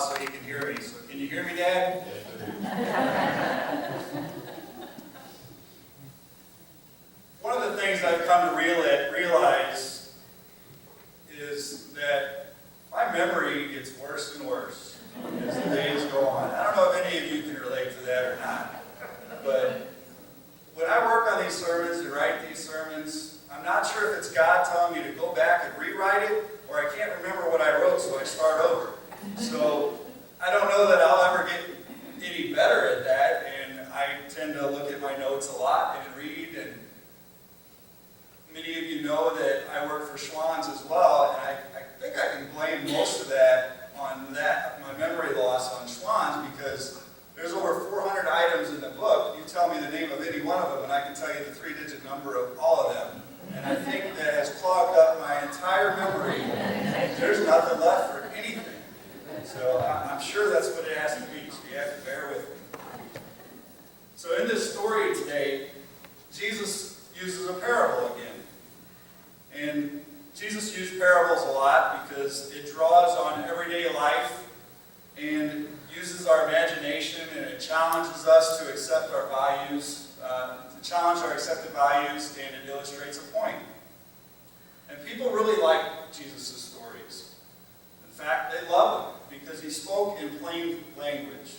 loud so he can hear me. So can you hear me, Dad? One of the things I've come to realize is that my memory gets worse and worse as the days go on. I don't know if any of you can relate to that or not, but when I work on these sermons and write these sermons, I'm not sure if it's God telling me to go back and rewrite it, or I can't remember what I wrote, so I start over. So I don't know that I'll ever get any better at that, and I tend to look at my notes a lot and read, and many of you know that I work for Schwann's as well, and I think I can blame most of that on my memory loss on Schwann's, because there's over 400 items in the book. You tell me the name of any one of them, and I can tell you the 3-digit number of all of them. And I think that has clogged up my entire memory. There's nothing left for anything. So I'm sure that's what it has to be, so you have to bear with me. So in this story today, Jesus uses a parable again. And Jesus used parables a lot because it draws on everyday life and uses our imagination, and it challenges us to accept our values, to challenge our accepted values, and it illustrates a point. And people really like Jesus' stories. In fact, they love him because he spoke in plain language.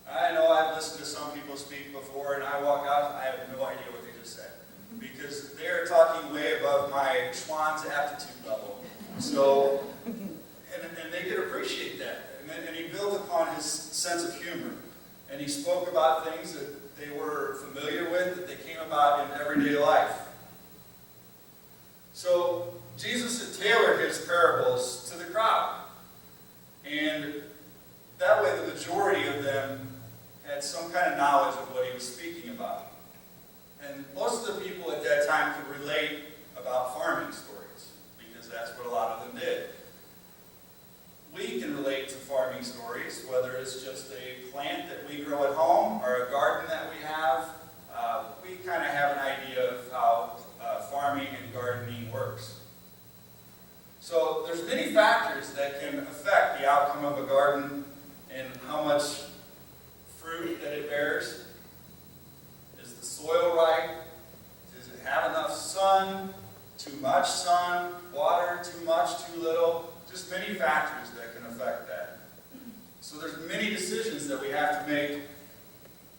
I know I've listened to some people speak before, and I walk out, I have no idea what they just said, because they're talking way above my Schwann's aptitude level. So, and they could appreciate that. And he built upon his sense of humor. And he spoke about things that they were familiar with, that they came about in everyday life. So Jesus had tailored his parables to the crowd. And that way the majority of them had some kind of knowledge of what he was speaking about. And most of the people at that time could relate about farming stories, because that's what a lot of them did. We can relate to farming stories, whether it's just a plant that we grow at home or a garden that we have. We kind of have an idea of how farming and gardening works. So there's many factors that can affect the outcome of a garden and how much fruit that it bears. Is the soil right? Does it have enough sun? Too much sun? Water? Too much? Too little? Just many factors that can affect that. So there's many decisions that we have to make,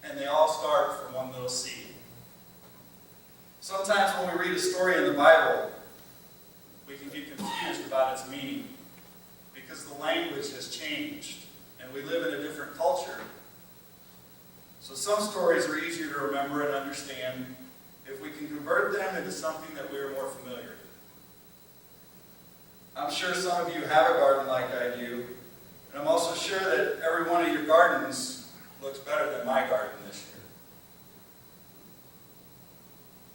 and they all start from one little seed. Sometimes when we read a story in the Bible, we can get confused about its meaning, because the language has changed, and we live in a different culture. So some stories are easier to remember and understand if we can convert them into something that we are more familiar with. I'm sure some of you have a garden like I do, and I'm also sure that every one of your gardens looks better than my garden this year.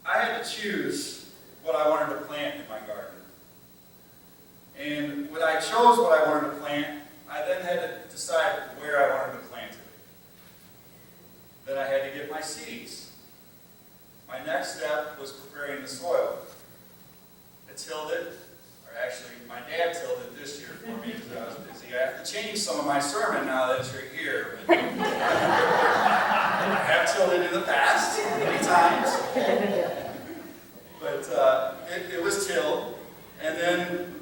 I had to choose what I wanted to plant in my garden. And when I chose what I wanted to plant, I then had to decide where I wanted to plant it. Then I had to get my seeds. My next step was preparing the soil. I tilled it. Actually, my dad tilled it this year for me because I was busy. I have to change some of my sermon now that you're here. I have tilled it in the past, many times. But it was tilled, and then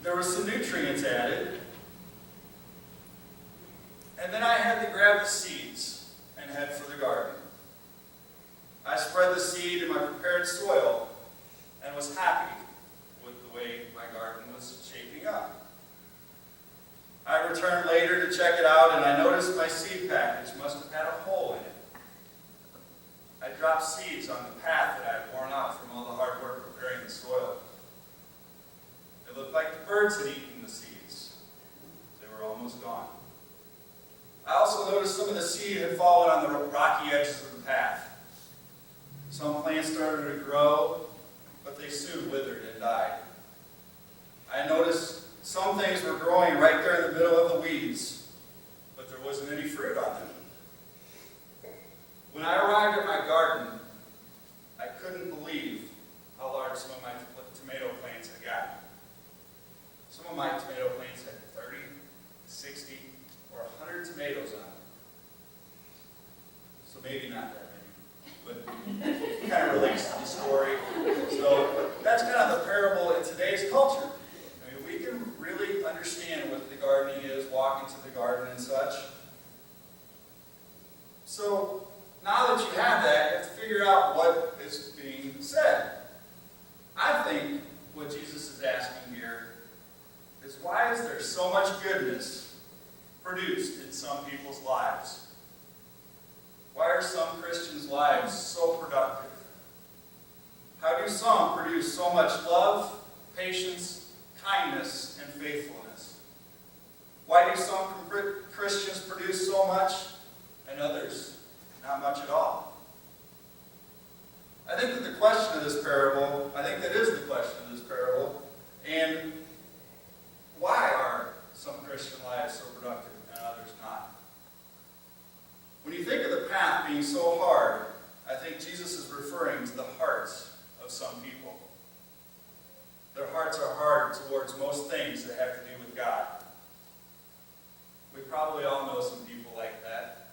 there was some nutrients added. And then I had to grab the seeds and head for the garden. I spread the seed in my prepared soil and was happy with the way my garden was shaping up. I returned later to check it out, and I noticed my seed package must have had a hole in it. I dropped seeds on the path that I had worn out from all the hard work preparing the soil. It looked like the birds had eaten the seeds. They were almost gone. I also noticed some of the seed had fallen on the rocky edges of the path. Some plants started to grow, but they soon withered and died. I noticed some things were growing right there in the middle of the weeds, but there wasn't any fruit on them. When I arrived at my garden, I couldn't believe how large some of my tomato plants had gotten. Some of my tomato plants had 30, 60, maybe not that many, but it kind of relates to the story. So that's kind of the parable in today's culture. I mean, we can really understand what the gardening is, walk into the garden and such. So now that you have that, you have to figure out what is being said. I think what Jesus is asking here is, why is there so much goodness produced in some people's lives? Why are some Christians' lives so productive? How do some produce so much love, patience, kindness, and faithfulness? Why do some Christians produce so much and others not much at all? I think that the question of this parable, I think that is the question of this parable, and why are some Christian lives so productive and others not? When you think of the path being so hard, I think Jesus is referring to the hearts of some people. Their hearts are hard towards most things that have to do with God. We probably all know some people like that.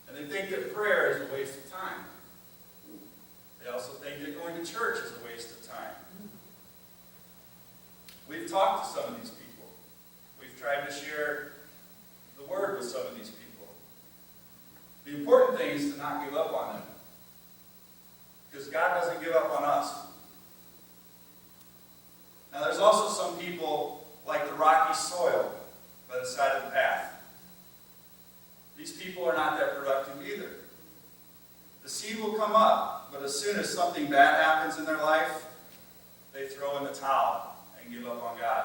And they think that prayer is a waste of time. They also think that going to church is a waste of time. We've talked to some of these people. We've tried to share the word with some of these people. The important thing is to not give up on them. Because God doesn't give up on us. Now there's also some people like the rocky soil by the side of the path. These people are not that productive either. The seed will come up, but as soon as something bad happens in their life, they throw in the towel and give up on God.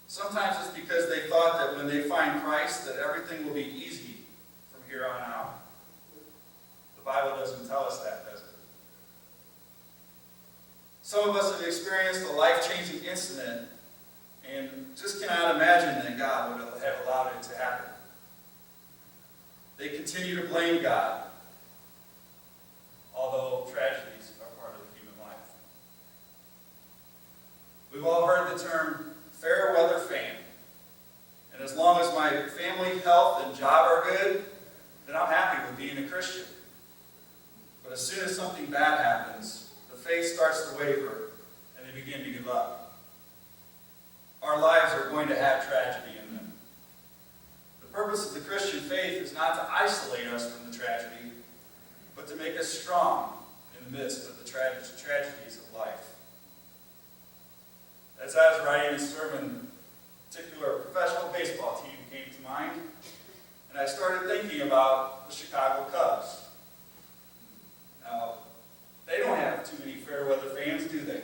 Sometimes it's because they thought that when they find Christ, that everything will be easy from here on out. The Bible doesn't tell us that, does it? Some of us have experienced a life-changing incident and just cannot imagine that God would have allowed it to happen. They continue to blame God, although tragedies are part of the human life. We've all heard the term fair weather fan. And as long as my family, health, and job are good, then I'm happy with being a Christian. But as soon as something bad happens, the faith starts to waver, and they begin to give up. Our lives are going to have tragedy in them. The purpose of the Christian faith is not to isolate us from the tragedy, but to make us strong in the midst of the tragedies of life. As I was writing this sermon, a particular professional baseball team came to mind, and I started thinking about the Chicago Cubs. Now, they don't have too many fair weather fans, do they?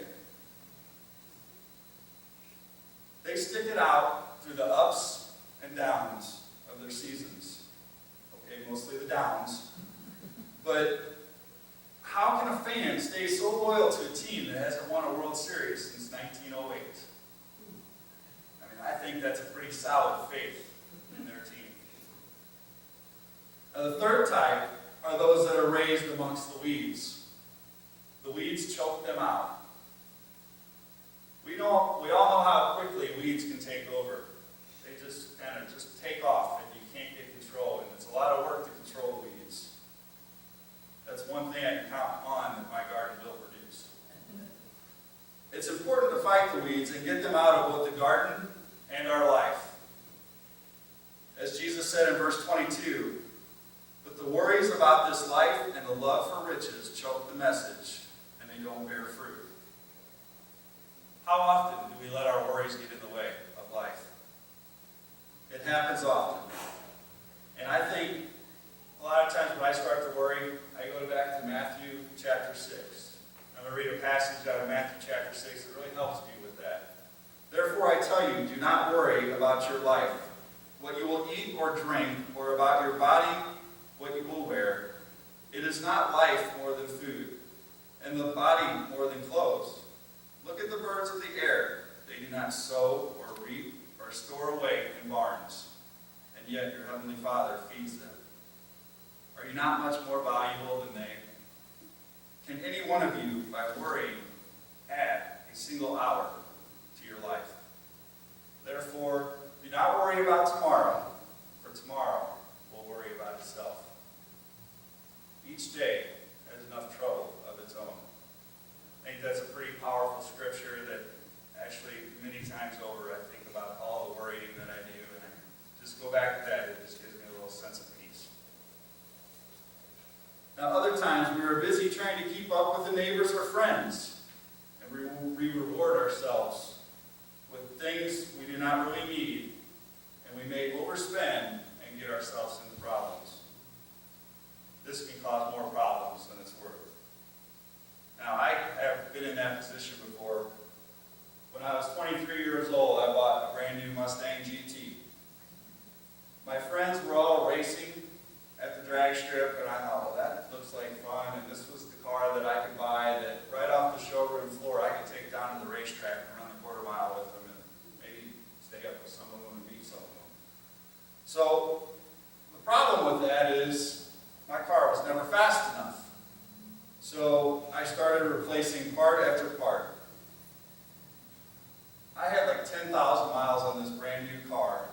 They stick it out through the ups and downs of their seasons. Okay, mostly the downs. But how can a fan stay so loyal to a team that hasn't won a World Series since 1908? I mean, I think that's a pretty solid faith in their team. Now, the third type are those that are raised amongst the weeds. The weeds choke them out. We all know how quickly weeds can take over. They just kind of just take off and you can't get control, and it's a lot of work to control weeds. That's one thing I can count on that my garden will produce. It's important to fight the weeds and get them out of both the garden and our life. As Jesus said in verse 22, "But the worries about this life and the love for riches choke the message, and they don't bear fruit." How often do we let our worries get in the way of life? It happens often. And I think a lot of times when I start to worry, I go back to Matthew chapter 6. I'm going to read a passage out of Matthew chapter 6 that really helps me with that. "Therefore I tell you, do not worry about your life, what you will eat or drink, or about your body, what you will wear. It is not life more than food, and the body more than clothes. Look at the birds of the air. They do not sow or reap or store away in barns, and yet your heavenly Father feeds them. Are you not much more valuable than they? Can any one of you, by worrying, add a single hour to your life? Therefore, do not worry about tomorrow, for tomorrow will worry about itself." each day has enough trouble of its own. I think that's a pretty powerful scripture that actually many times over I think about all the worrying that I do, and I just go back to that. It just gives me a little sense of peace. Now, other times we are busy trying to keep up with the neighbors or friends, and we reward ourselves with things we do not really need, and we may overspend and get ourselves into problems. This can cause more problems than it's worth. Now, I have been in that position before. When I was 23 years old, I bought a brand new Mustang GT. My friends were all racing at the drag strip, and I thought, well, that looks like fun, and this was the car that I could buy that right off the showroom floor I could take down to the racetrack and run the quarter mile with them and maybe stay up with some of them and beat some of them. So the problem with that is my car was never fast enough. So I started replacing part after part. I had like 10,000 miles on this brand new car,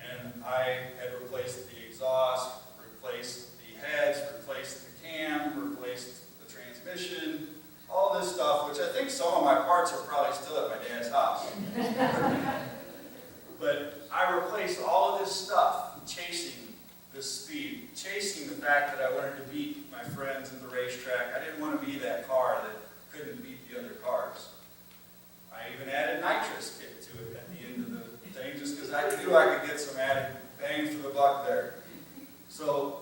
and I had replaced the exhaust, replaced the heads, replaced the cam, replaced the transmission, all this stuff, which I think some of my parts are probably still at my dad's house. But I replaced all of this stuff, chasing this speed, chasing the fact that I wanted to beat my friends at the racetrack. I didn't want to be that car that couldn't beat the other cars. I even added nitrous kit to it at the end of the thing, just because I knew I could get some added bang for the buck there. So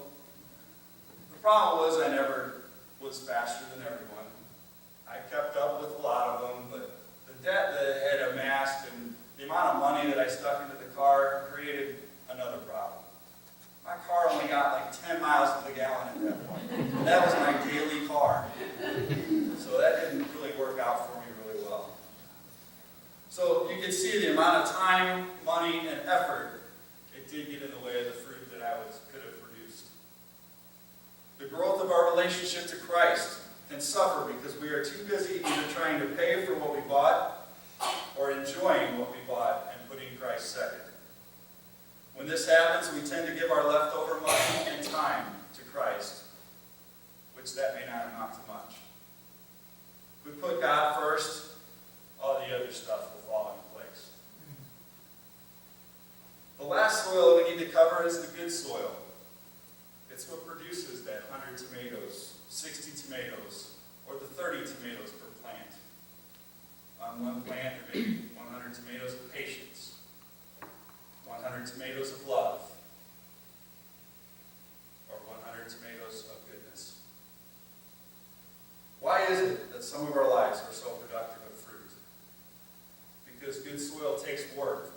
the problem was I never was faster than everyone. I kept up with a lot of them, but the debt that I had amassed and the amount of money that I stuck into the car created another problem. My car only got like 10 miles to the gallon at that point. And that was my daily car. So that didn't really work out for me really well. So you can see the amount of time, money, and effort it did get in the way of the fruit that I could have produced. The growth of our relationship to Christ can suffer because we are too busy either trying to pay for what we bought or enjoying what we bought and putting Christ second. When this happens, we tend to give our leftover money and time to Christ, which that may not amount to much. If we put God first, all the other stuff will fall into place. The last soil we need to cover is the good soil. It's what produces that 100 tomatoes, 60 tomatoes, or the 30 tomatoes per plant. On one plant, there may be 100 tomatoes of patience, 100 tomatoes of love, or 100 tomatoes of goodness. Why is it that some of our lives are so productive of fruit? Because good soil takes work.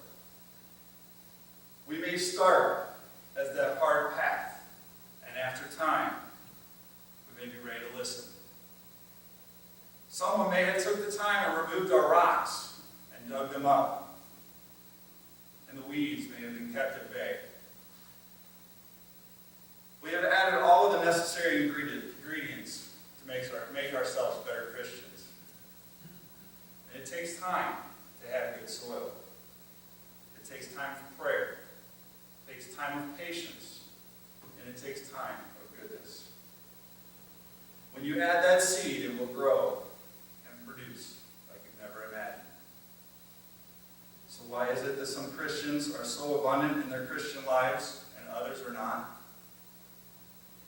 We may start as that hard path, and after time, we may be ready to listen. Someone may have took the time and removed our rocks and dug them up, and the weeds may have been kept at bay. We have added all of the necessary ingredients to make ourselves better Christians. And it takes time to have good soil. It takes time for prayer. It takes time of patience. And it takes time of goodness. When you add that seed, it will grow and produce like you've never imagined. So why is it that some Christians are so abundant in their Christian lives and others are not?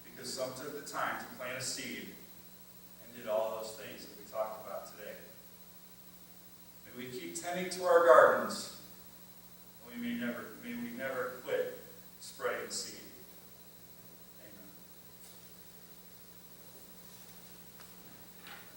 Because some took the time to plant a seed and did all those things that we talked about today. May we keep tending to our gardens